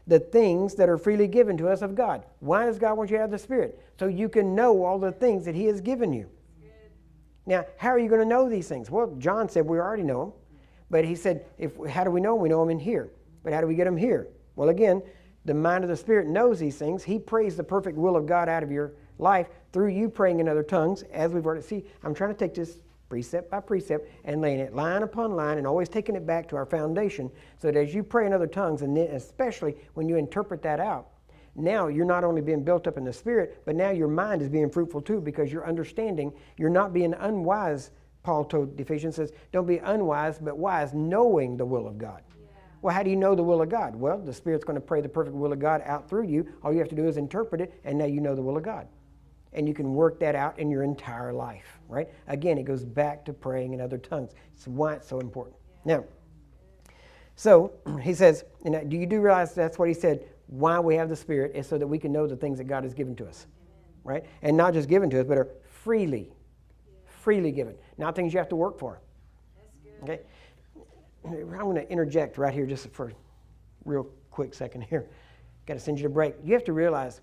The things that are freely given to us of God. Why does God want you to have the Spirit? So you can know all the things that he has given you. Now, how are you going to know these things? Well, John said we already know them. But he said, how do we know them? We know them in here. But how do we get them here? Well, again, the mind of the Spirit knows these things. He prays the perfect will of God out of your life through you praying in other tongues, as we've already seen. I'm trying to take this precept by precept and laying it line upon line and always taking it back to our foundation so that as you pray in other tongues, and then especially when you interpret that out, now you're not only being built up in the Spirit, but now your mind is being fruitful too, because you're understanding. You're not being unwise. Paul told the Ephesians, says, don't be unwise, but wise, knowing the will of God. Yeah. Well, how do you know the will of God? Well, the Spirit's going to pray the perfect will of God out through you. All you have to do is interpret it, and now you know the will of God. And you can work that out in your entire life, right? Again, it goes back to praying in other tongues. It's why it's so important. Yeah. Now, so he says, do you realize that's what he said? Why we have the Spirit is so that we can know the things that God has given to us, right? And not just given to us, but are freely given. Not things you have to work for. Okay? I'm going to interject right here just for a real quick second here. Got to send you to break. You have to realize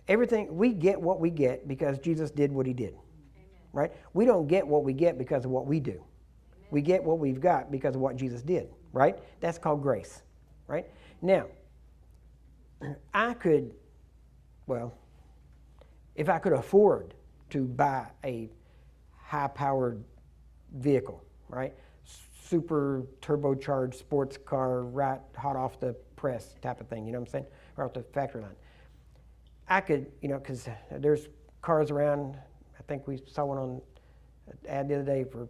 everything, we get what we get because Jesus did what he did, right? We don't get what we get because of what we do. We get what we've got because of what Jesus did, right? That's called grace, right? Now, I could, if I could afford to buy a high-powered vehicle, right? Super turbocharged sports car, right, hot off the press type of thing, you know what I'm saying? Right off the factory line. I could, because there's cars around. I think we saw one on an ad the other day for,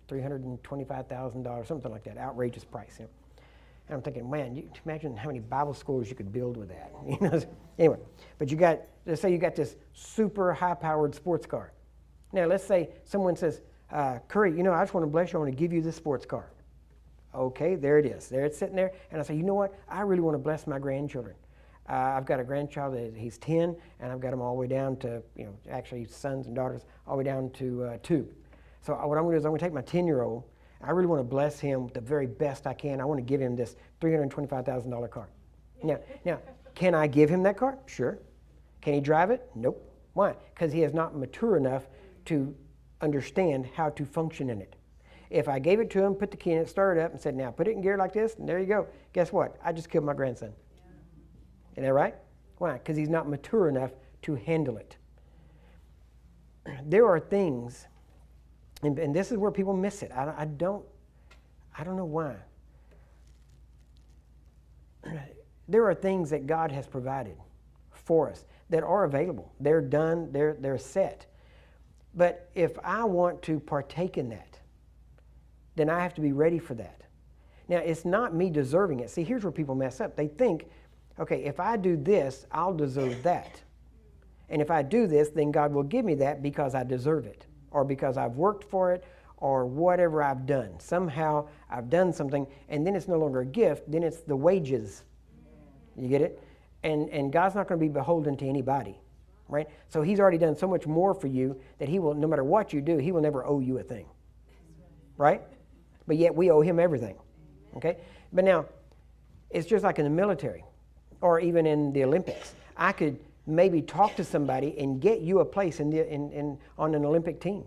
$325,000, something like that. Outrageous price. And I'm thinking, man, you imagine how many Bible schools you could build with that. Anyway, but let's say you got this super high-powered sports car. Now, let's say someone says, Curry, I just want to bless you. I want to give you this sports car. Okay, there it is. There it's sitting there. And I say, you know what? I really want to bless my grandchildren. I've got a grandchild that he's 10, and I've got him all the way down to, actually sons and daughters, all the way down to 2. So what I'm going to do is I'm going to take my 10-year-old. I really want to bless him the very best I can. I want to give him this $325,000 car. Now, can I give him that car? Sure. Can he drive it? Nope. Why? Because he is not mature enough to understand how to function in it. If I gave it to him, put the key in it, started up, and said, now put it in gear like this, and there you go. Guess what? I just killed my grandson. Isn't that right? Why? Because he's not mature enough to handle it. There are things, and this is where people miss it. I don't know why. There are things that God has provided for us that are available. They're done. They're set. But if I want to partake in that, then I have to be ready for that. Now, it's not me deserving it. See, here's where people mess up. They think, okay, if I do this, I'll deserve that. And if I do this, then God will give me that because I deserve it, or because I've worked for it, or whatever I've done. Somehow I've done something, and then it's no longer a gift, then it's the wages. You get it? And God's not going to be beholden to anybody, right? So he's already done so much more for you that he will, no matter what you do, he will never owe you a thing, right? But yet we owe him everything, okay? But now, it's just like in the military, or even in the Olympics. I could maybe talk to somebody and get you a place on an Olympic team.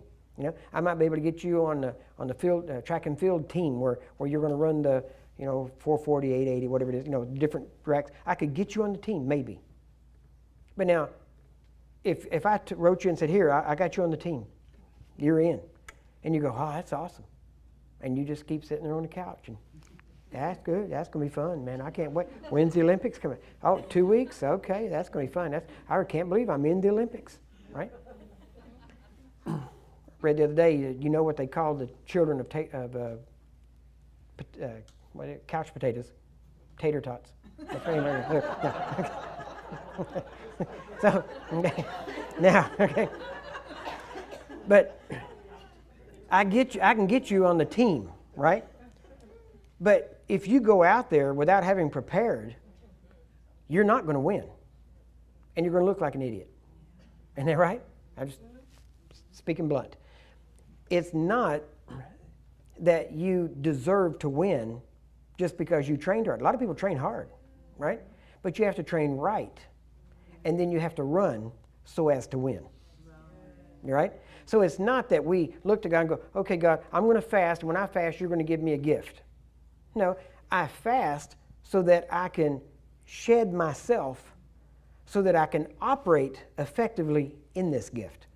I might be able to get you on the field track and field team where you're going to run the 440, 880, whatever it is, different tracks. I could get you on the team maybe. But now, if I wrote you and said, here, I got you on the team, you're in. And you go, oh, that's awesome. And you just keep sitting there on the couch. And that's good. That's going to be fun, man. I can't wait. When's the Olympics coming? Oh, 2 weeks? Okay, that's going to be fun. I can't believe I'm in the Olympics, right? Read the other day, you know what they call the children of couch potatoes? Tater tots. So, now, okay. But I can get you on the team, right? But if you go out there without having prepared, you're not going to win. And you're going to look like an idiot. Isn't that right? I'm just speaking blunt. It's not that you deserve to win just because you trained hard. A lot of people train hard, right? But you have to train right. And then you have to run so as to win. Right? So it's not that we look to God and go, okay, God, I'm going to fast. And when I fast, you're going to give me a gift. No, I fast so that I can shed myself so that I can operate effectively in this gift.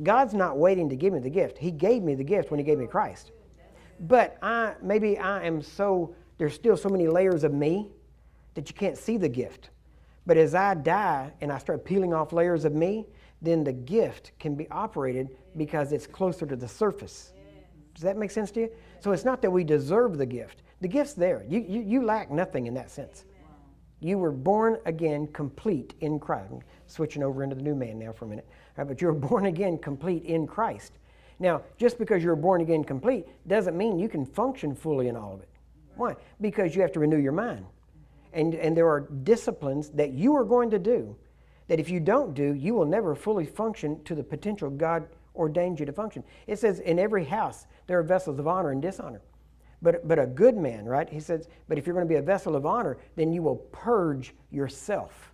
God's not waiting to give me the gift. He gave me the gift when he gave me Christ. But there's still so many layers of me that you can't see the gift. But as I die and I start peeling off layers of me, then the gift can be operated because it's closer to the surface. Does that make sense to you? So it's not that we deserve the gift. The gift's there. You lack nothing in that sense. You were born again complete in Christ. I'm switching over into the new man now for a minute. Right, but you're born again complete in Christ. Now, just because you're born again complete doesn't mean you can function fully in all of it. Why? Because you have to renew your mind. And there are disciplines that you are going to do that if you don't do, you will never fully function to the potential God ordained you to function. It says in every house there are vessels of honor and dishonor. But a good man, right? He says, but if you're going to be a vessel of honor, then you will purge yourself.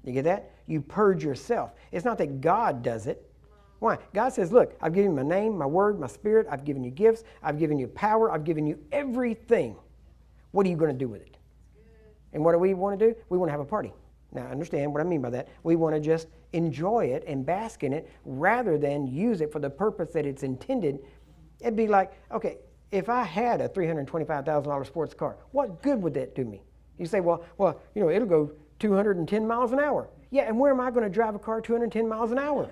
You get that? You purge yourself. It's not that God does it. Why? God says, look, I've given you my name, my word, my spirit. I've given you gifts. I've given you power. I've given you everything. What are you going to do with it? And what do we want to do? We want to have a party. Now, understand what I mean by that. We want to just enjoy it and bask in it rather than use it for the purpose that it's intended. It'd be like, okay, if I had a $325,000 sports car, what good would that do me? You say, well, it'll go 210 miles an hour. Yeah, and where am I going to drive a car 210 miles an hour?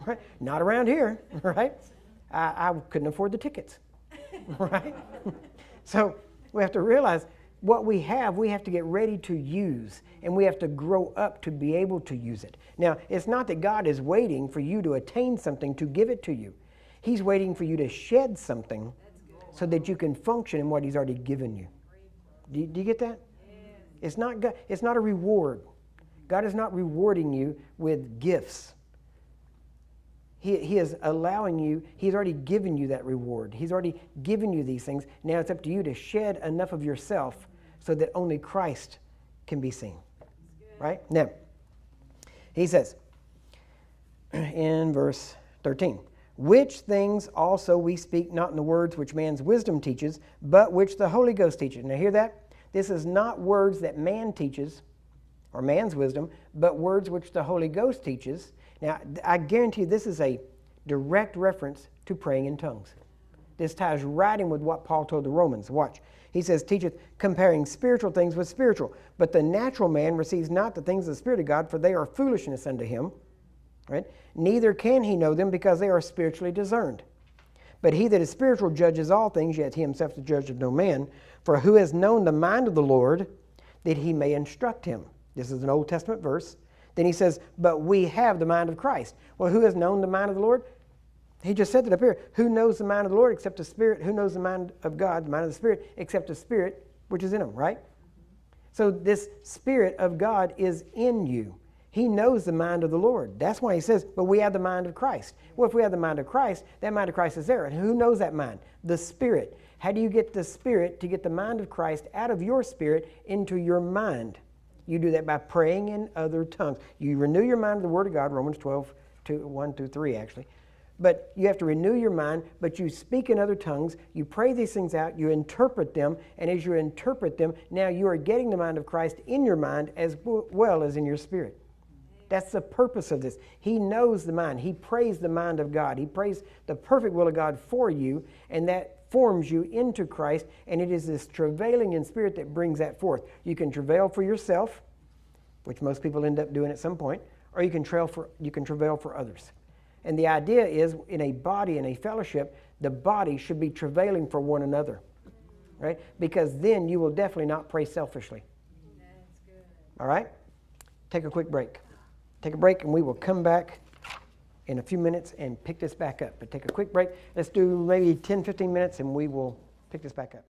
Right? Not around here, right? I couldn't afford the tickets, right? So we have to realize what we have to get ready to use, and we have to grow up to be able to use it. Now, it's not that God is waiting for you to attain something to give it to you. He's waiting for you to shed something so that you can function in what he's already given you. Do you get that? It's not God, it's not a reward. God is not rewarding you with gifts. He is allowing you, he's already given you that reward. He's already given you these things. Now it's up to you to shed enough of yourself so that only Christ can be seen. Right? Now, he says in verse 13, which things also we speak not in the words which man's wisdom teaches, but which the Holy Ghost teaches. Now hear that? This is not words that man teaches or man's wisdom, but words which the Holy Ghost teaches. Now, I guarantee you this is a direct reference to praying in tongues. This ties right in with what Paul told the Romans. Watch. He says, teacheth, comparing spiritual things with spiritual. But the natural man receives not the things of the Spirit of God, for they are foolishness unto him. Right? Neither can he know them, because they are spiritually discerned. But he that is spiritual judges all things, yet he himself the judge of no man. For who has known the mind of the Lord, that he may instruct him? This is an Old Testament verse. Then he says, but we have the mind of Christ. Well, who has known the mind of the Lord? He just said it up here. Who knows the mind of the Lord except the Spirit? Who knows the mind of God, the mind of the Spirit, except the Spirit which is in him, right? So this Spirit of God is in you. He knows the mind of the Lord. That's why he says, but we have the mind of Christ. Well, if we have the mind of Christ, that mind of Christ is there. And who knows that mind? The Spirit. How do you get the Spirit to get the mind of Christ out of your spirit into your mind? You do that by praying in other tongues. You renew your mind to the Word of God, Romans 12, 1 through 3 actually. But you have to renew your mind, but you speak in other tongues, you pray these things out, you interpret them, and as you interpret them, now you are getting the mind of Christ in your mind as well as in your spirit. That's the purpose of this. He knows the mind. He prays the mind of God. He prays the perfect will of God for you, and that forms you into Christ, and it is this travailing in spirit that brings that forth. You can travail for yourself, which most people end up doing at some point, or you can travail for others. And the idea is, in a body, in a fellowship, the body should be travailing for one another, right? Because then you will definitely not pray selfishly. That's good. All right? Take a quick break. Take a break, and we will come back in a few minutes and pick this back up. But take a quick break. Let's do maybe 10, 15 minutes, and we will pick this back up.